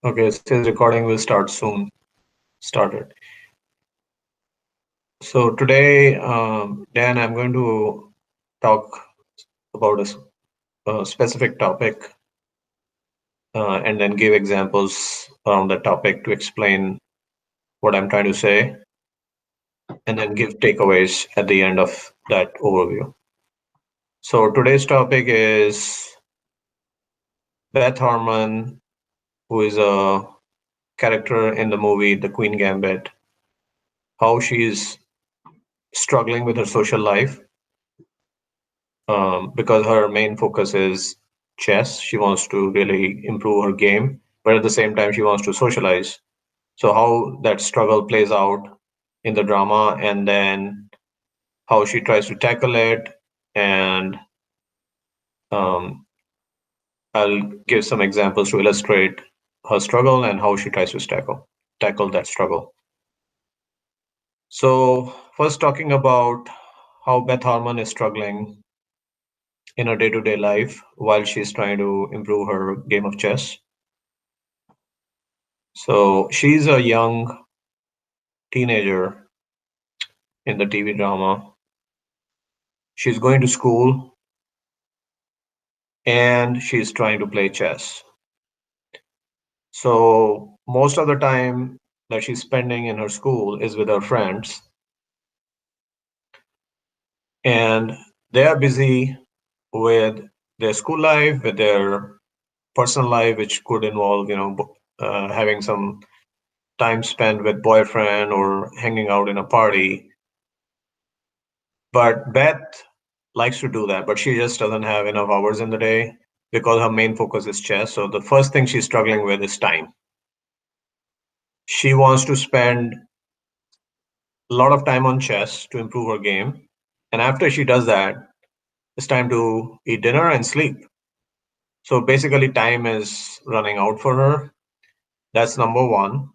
Okay, it says recording will start soon. Started. So today, Dan, I'm going to talk about a specific topic and then give examples around the topic to explain what I'm trying to say, and then give takeaways at the end of that overview. So today's topic is Beth Harmon, who is a character in the movie The Queen Gambit, how she's struggling with her social life because her main focus is chess. She wants to really improve her game, but at the same time, she wants to socialize. So, how that struggle plays out in the drama, and then how she tries to tackle it, and um, I'll give some examples to illustrate her struggle and how she tries to tackle that struggle. So, first talking about how Beth Harmon is struggling in her day-to-day life while she's trying to improve her game of chess. So she's a young teenager in the TV drama. She's going to school and she's trying to play chess. So most of the time that she's spending in her school is with her friends, and they are busy with their school life, with their personal life, which could involve, having some time spent with boyfriend or hanging out in a party. But Beth likes to do that, but she just doesn't have enough hours in the day because her main focus is chess. So the first thing she's struggling with is time. She wants to spend a lot of time on chess to improve her game. And after she does that, it's time to eat dinner and sleep. So basically, time is running out for her. That's number one.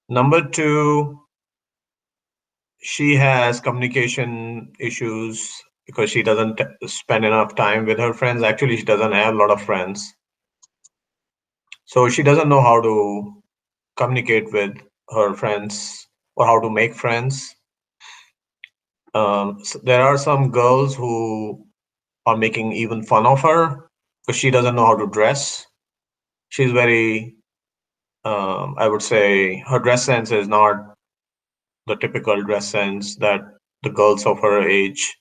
Number two, she has communication issues because she doesn't spend enough time with her friends. Actually, she doesn't have a lot of friends. So she doesn't know how to communicate with her friends or how to make friends. There are some girls who are making even fun of her because she doesn't know how to dress. She's very, I would say, her dress sense is not the typical dress sense that the girls of her age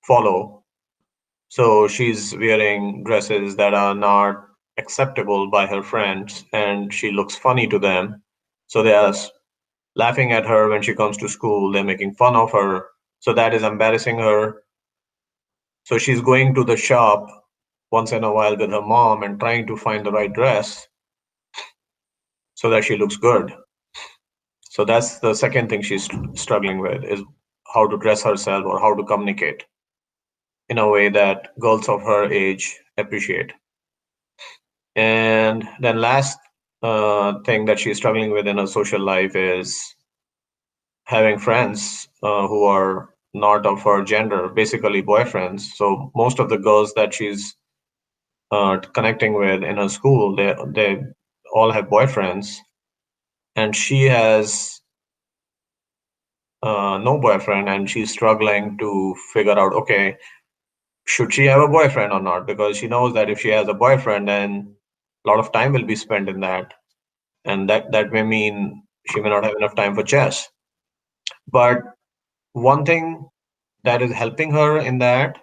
follow. So she's wearing dresses that are not acceptable by her friends, and she looks funny to them. So they are laughing at her when she comes to school. They're making fun of her. So that is embarrassing her. So she's going to the shop once in a while with her mom and trying to find the right dress so that she looks good. So that's the second thing she's struggling with is how to dress herself or how to communicate in a way that girls of her age appreciate. And then last thing that she's struggling with in her social life is having friends who are not of her gender, basically boyfriends. So most of the girls that she's connecting with in her school, they all have boyfriends, and she has no boyfriend, and she's struggling to figure out, okay, should she have a boyfriend or not? Because she knows that if she has a boyfriend, then a lot of time will be spent in that, and that may mean she may not have enough time for chess. But one thing that is helping her in that.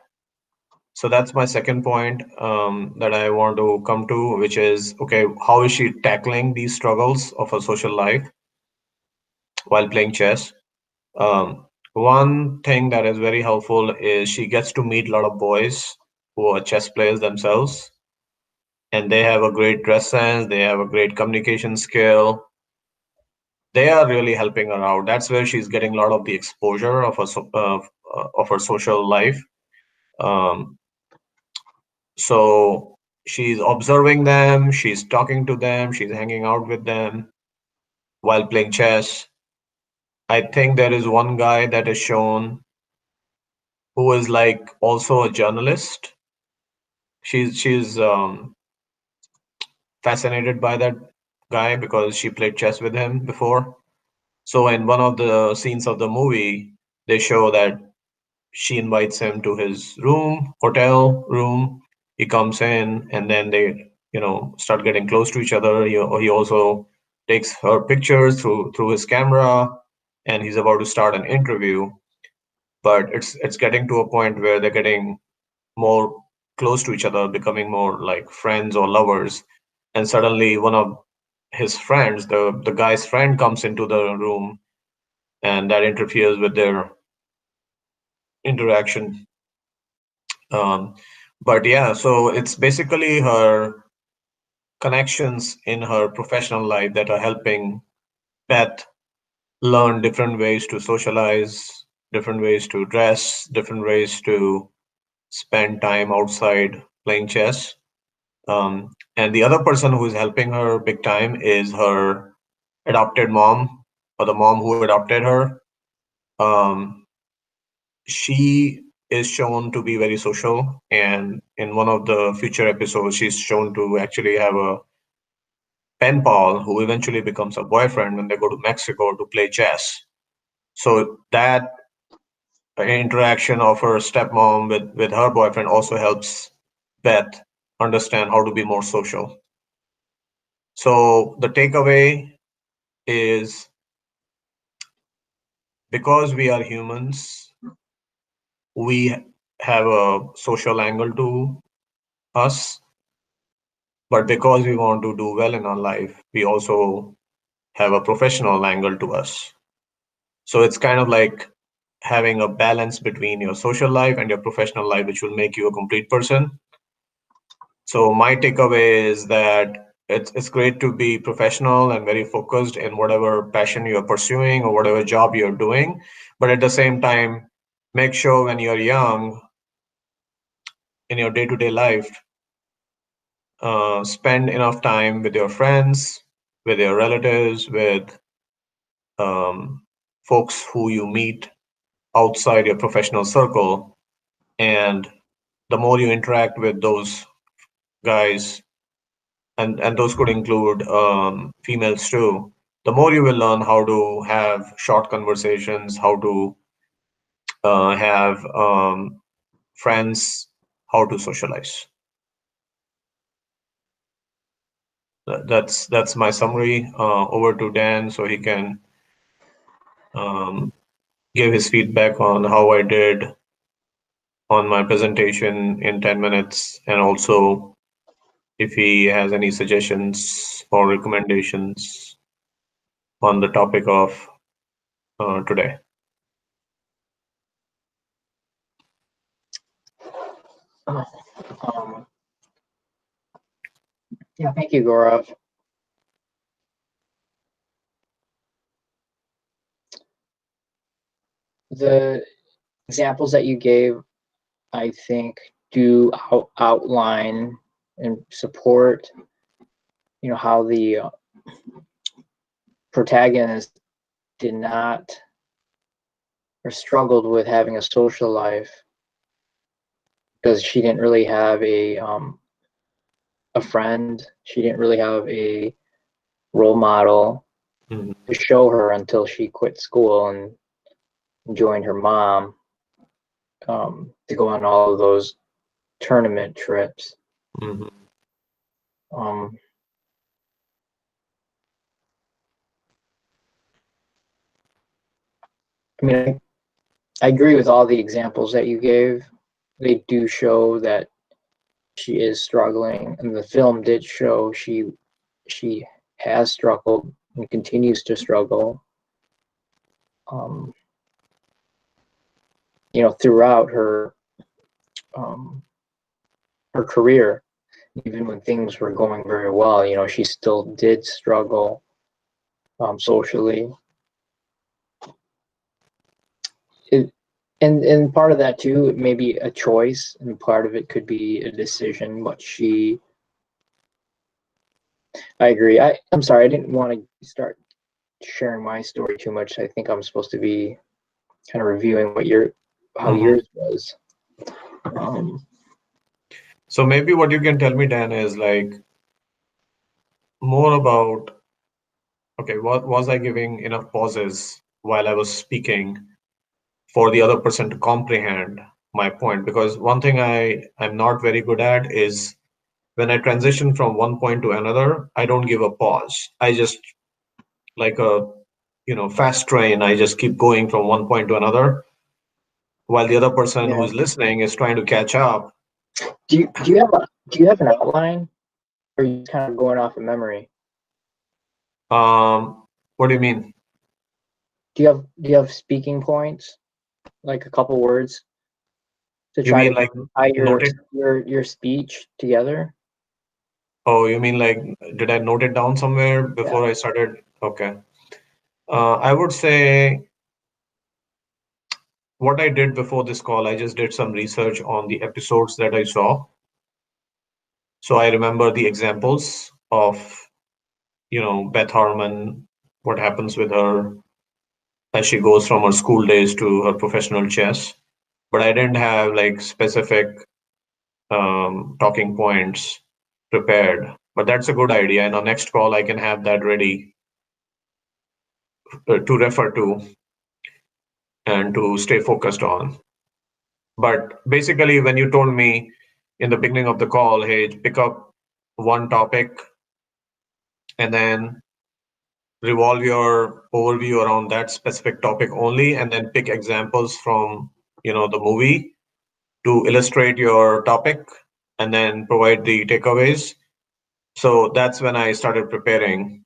So that's my second point that I want to come to, which is okay, how is she tackling these struggles of her social life while playing chess? One thing that is very helpful is she gets to meet a lot of boys who are chess players themselves, and they have a great dress sense, they have a great communication skill. They are really helping her out. That's where she's getting a lot of the exposure of of her social life. Um, So she's observing them, she's talking to them, she's hanging out with them while playing chess. I think there is one guy that is shown who is like also a journalist. She's fascinated by that guy because she played chess with him before. So in one of the scenes of the movie, they show that she invites him to his room, hotel room. He comes in, and then they, start getting close to each other. He also takes her pictures through his camera, and he's about to start an interview. But it's getting to a point where they're getting more close to each other, becoming more like friends or lovers. And suddenly, one of his friends, the guy's friend, comes into the room, and that interferes with their interaction. Um, but yeah, so it's basically her connections in her professional life that are helping Beth learn different ways to socialize, different ways to dress, different ways to spend time outside playing chess. And the other person who is helping her big time is her adopted mom, or the mom who adopted her. Um, she is shown to be very social, and in one of the future episodes, she's shown to actually have a pen pal who eventually becomes a boyfriend when they go to Mexico to play chess. So that interaction of her stepmom with her boyfriend also helps Beth understand how to be more social. So the takeaway is, because we are humans, we have a social angle to us, but because we want to do well in our life, we also have a professional angle to us. So it's kind of like having a balance between your social life and your professional life, which will make you a complete person. So my takeaway is that it's great to be professional and very focused in whatever passion you're pursuing or whatever job you're doing. But at the same time, make sure when you're young in your day-to-day life, spend enough time with your friends, with your relatives, with um, folks who you meet outside your professional circle. And the more you interact with those guys, and those could include females too, the more you will learn how to have short conversations, how to have friends, how to socialize. That's my summary. Over to Dan so he can um, give his feedback on how I did on my presentation in 10 minutes, and also if he has any suggestions or recommendations on the topic of today. Oh, Um, yeah, thank you, Gaurav. The examples that you gave, I think, do outline and support, how the protagonist did not or struggled with having a social life because she didn't really have a friend. She didn't really have a role model Mhm. to show her until she quit school and joined her mom to go on all of those tournament trips. Mhm. Um, I mean, I agree with all the examples that you gave. They do show that she is struggling, and the film did show she has struggled and continues to struggle. Um, throughout um, her career, even when things were going very well, she still did struggle socially. It, and part of that too, it may be a choice, and part of it could be a decision. But I agree. I'm sorry, I didn't want to start sharing my story too much. I think I'm supposed to be kind of reviewing how Mhm. yours was. Um, So maybe what you can tell me, Dan, is like more about Okay, was I giving enough pauses while I was speaking for the other person to comprehend my point? Because one thing I'm not very good at is when I transition from one point to another, I don't give a pause. I just like a fast train, I just keep going from one point to another while the other person who Yeah. is listening is trying to catch up. Do you have an outline, or are you just kind of going off of memory? What do you mean? Do you have speaking points, like a couple words to You try mean to like tie your noted? your speech together? Oh, you mean like did I note it down somewhere Yeah. before I started? Okay. I would say what I did before this call, I just did some research on the episodes that I saw. So I remember the examples of, Beth Harmon, what happens with her as she goes from her school days to her professional chess. But I didn't have like specific talking points prepared. But that's a good idea. And on next call, I can have that ready to refer to and to stay focused on. But basically, when you told me in the beginning of the call, hey, pick up one topic and then revolve your overview around that specific topic only, and then pick examples from, the movie to illustrate your topic and then provide the takeaways. So that's when I started preparing.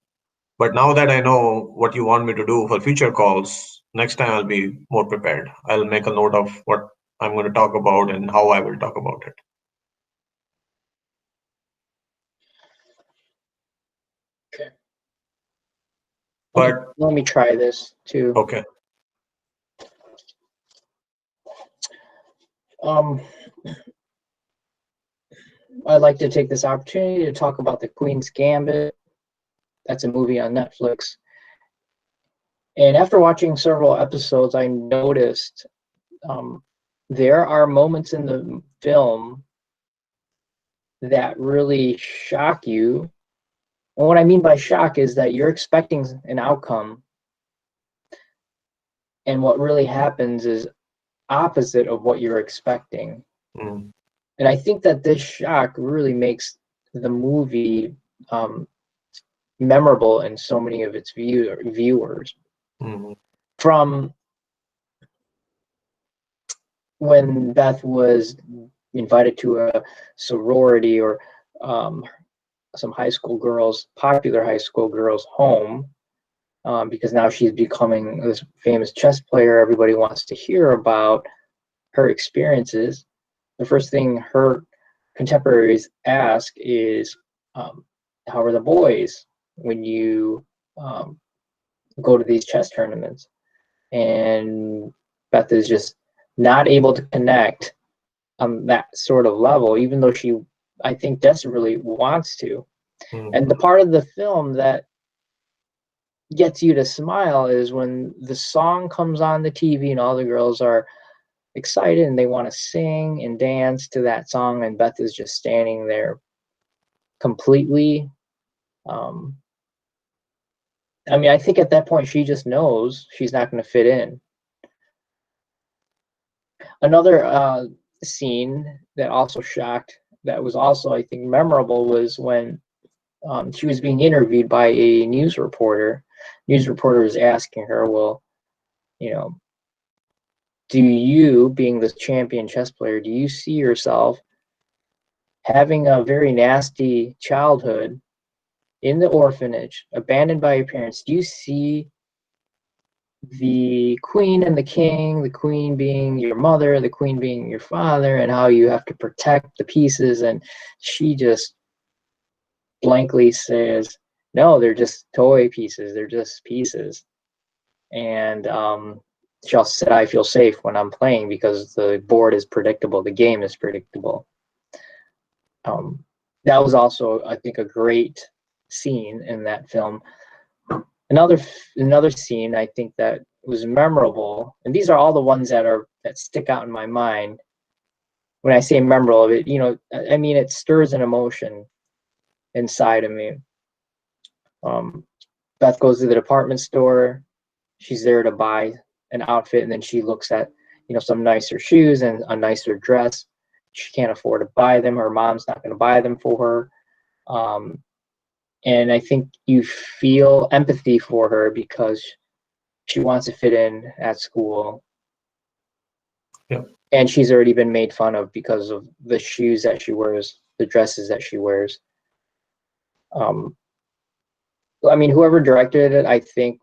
But now that I know what you want me to do for future calls, next time I'll be more prepared. I'll make a note of what I'm going to talk about and how I will talk about it. Okay. But Let me try this too. okay. Um, I'd like to take this opportunity to talk about the Queen's Gambit. That's a movie on Netflix. And after watching several episodes, I noticed um, there are moments in the film that really shock you. And what I mean by shock is that you're expecting an outcome, and what really happens is opposite of what you're expecting. Mm, And I think that this shock really makes the movie um, memorable in so many of its viewers. mm, From when Beth was invited to a sorority or um, some popular high school girls' home, because now she's becoming this famous chess player. Everybody wants to hear about her experiences. The first thing her contemporaries ask is, um, "How are the boys when you um, go to these chess tournaments?" And Beth is just not able to connect on that sort of level, even though she, I think, desperately wants to. And mm, the part of the film that gets you to smile is when the song comes on the TV and all the girls are excited and they want to sing and dance to that song, and Beth is just standing there completely. Um, I mean, I think at that point she just knows she's not going to fit in. Another scene that also shocked, that was also, I think, memorable, was when she was being interviewed by a news reporter. News reporter was asking her, well, you know, do you, being this champion chess player, do you see yourself having a very nasty childhood in the orphanage, abandoned by your parents? Do you see the queen and the king, the queen being your mother, the queen being your father, and how you have to protect the pieces? And she just blankly says, no, they're just toy pieces, they're just pieces. And she also said, I feel safe when I'm playing because the board is predictable, the game is predictable. Um, that was also, I think, a great scene in that film. Another scene I think that was memorable, and these are all the ones that stick out in my mind. When I say memorable, I mean it stirs an emotion inside of me. Um, Beth goes to the department store. She's there to buy an outfit, and then she looks at, some nicer shoes and a nicer dress. She can't afford to buy them. Her mom's not going to buy them for her. And I think you feel empathy for her because she wants to fit in at school. Yep. And she's already been made fun of because of the shoes that she wears, the dresses that she wears. I mean, whoever directed it, I think,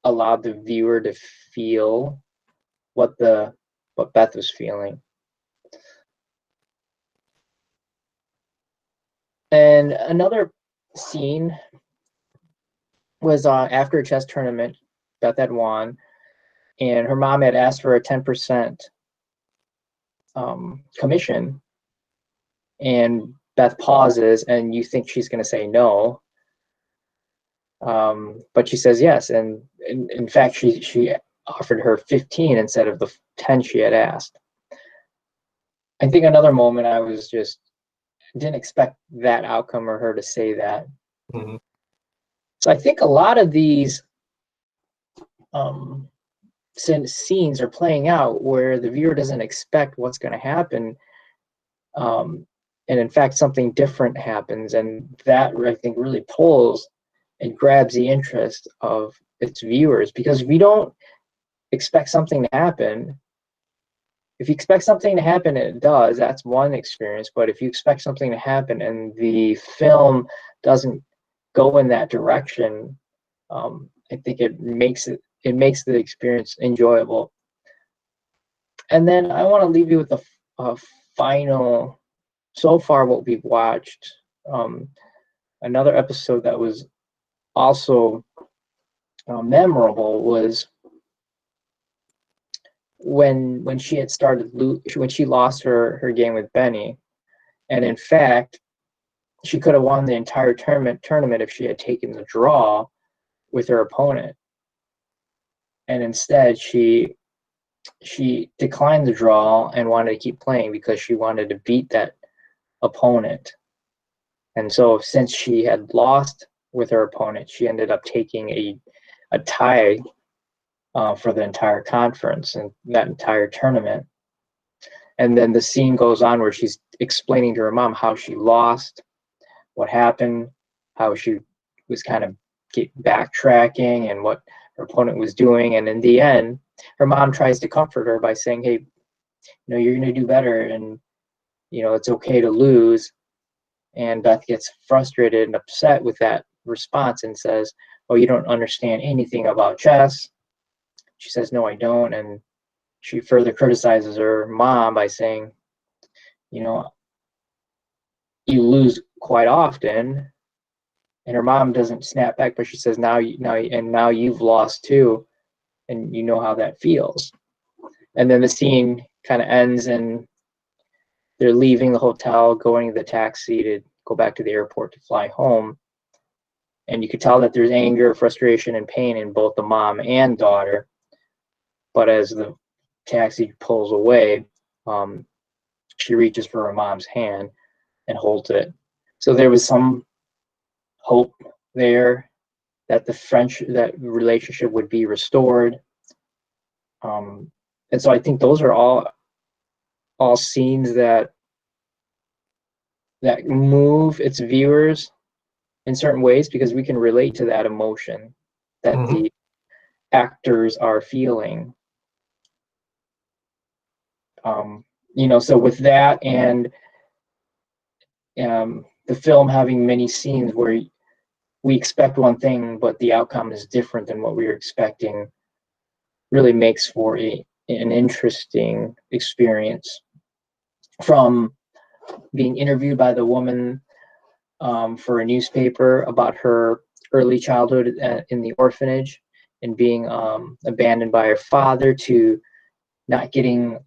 allowed the viewer to feel what Beth was feeling. And another scene was after a chess tournament. Beth had won, and her mom had asked for a 10% commission. And Beth pauses, and you think she's going to say no. But she says yes, and in fact, she offered her 15 instead of the 10 she had asked. I think another moment I was just didn't expect that outcome or her to say that. Mm-hmm. So I think a lot of these scenes are playing out where the viewer doesn't expect what's going to happen, and in fact something different happens, and that I think really pulls and grabs the interest of its viewers, because if you don't expect something to happen, if you expect something to happen and it does, that's one experience. But if you expect something to happen and the film doesn't go in that direction, I think it makes the experience enjoyable. And then I want to leave you with a final, so far what we've watched, another episode that was also memorable was when she had when she lost her game with Benny, and in fact she could have won the entire tournament if she had taken the draw with her opponent, and instead she declined the draw and wanted to keep playing because she wanted to beat that opponent. And so since she had lost with her opponent, she ended up taking a tie for the entire conference and that entire tournament. And then the scene goes on where she's explaining to her mom how she lost, what happened, how she was kind of backtracking and what her opponent was doing. And in the end, her mom tries to comfort her by saying, hey, you're going to do better, and, it's okay to lose. And Beth gets frustrated and upset with that response and says, oh, you don't understand anything about chess. She says, no, I don't. And she further criticizes her mom by saying, you lose quite often. And her mom doesn't snap back, but she says, now you've lost too, and you know how that feels. And then the scene kind of ends, and they're leaving the hotel, going to the taxi to go back to the airport to fly home. And you could tell that there's anger, frustration, and pain in both the mom and daughter. But as the taxi pulls away, she reaches for her mom's hand and holds it. So there was some hope there that that relationship would be restored. And so I think those are all scenes that move its viewers in certain ways, because we can relate to that emotion that Mm-hmm. the actors are feeling. So with that, and the film having many scenes where we expect one thing, but the outcome is different than what we were expecting, really makes for an interesting experience. From being interviewed by the woman for a newspaper about her early childhood in the orphanage and being abandoned by her father, to not getting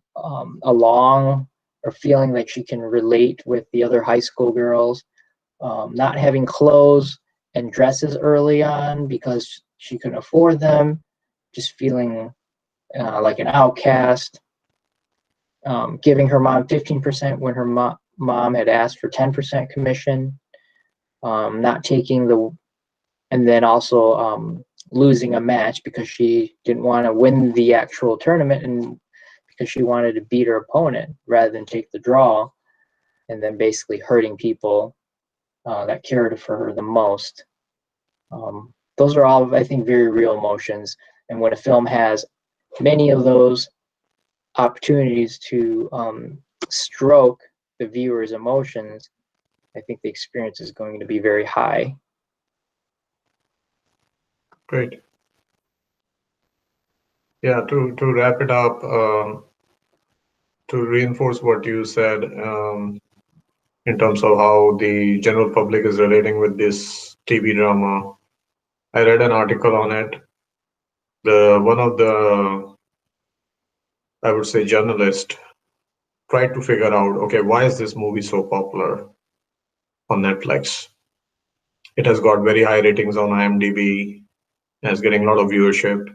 along or feeling like she can relate with the other high school girls, not having clothes and dresses early on because she couldn't afford them, just feeling like an outcast, giving her mom 15% when her mom had asked for 10% commission, not taking and then also losing a match because she didn't want to win the actual tournament, and because she wanted to beat her opponent rather than take the draw, and then basically hurting people that cared for her the most. Those are all, I think, very real emotions. And when a film has many of those opportunities to stroke the viewer's emotions, I think the experience is going to be very high. Great. Yeah, to wrap it up, to reinforce what you said, in terms of how the general public is relating with this TV drama, I read an article on it. One of the, I would say, journalists tried to figure out, okay, why is this movie so popular on Netflix? It has got very high ratings on IMDb, and it's getting a lot of viewership.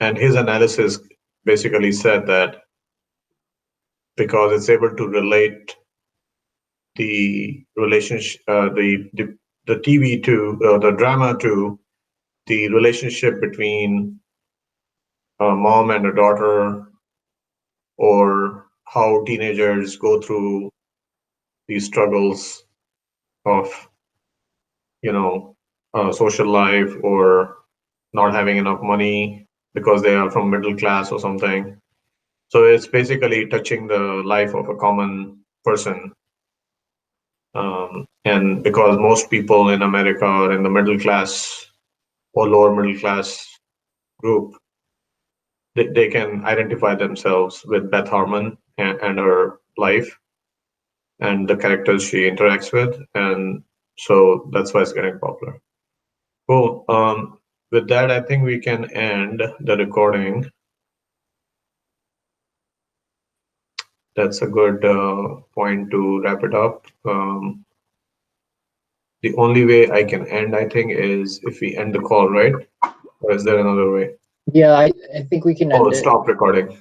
And his analysis basically said that because it's able to relate the relationship, the TV to the drama to the relationship between a mom and a daughter, or how teenagers go through these struggles of, social life, or not having enough money because they are from middle class or something. So it's basically touching the life of a common person. And because most people in America are in the middle class or lower middle class group, they can identify themselves with Beth Harmon and her life and the characters she interacts with. And so that's why it's getting popular. Cool. With that, I think we can end the recording. That's a good point to wrap it up. The only way I can end, I think, is if we end the call, right? Or is there another way? Yeah, I think we can Oh, end it. stop recording.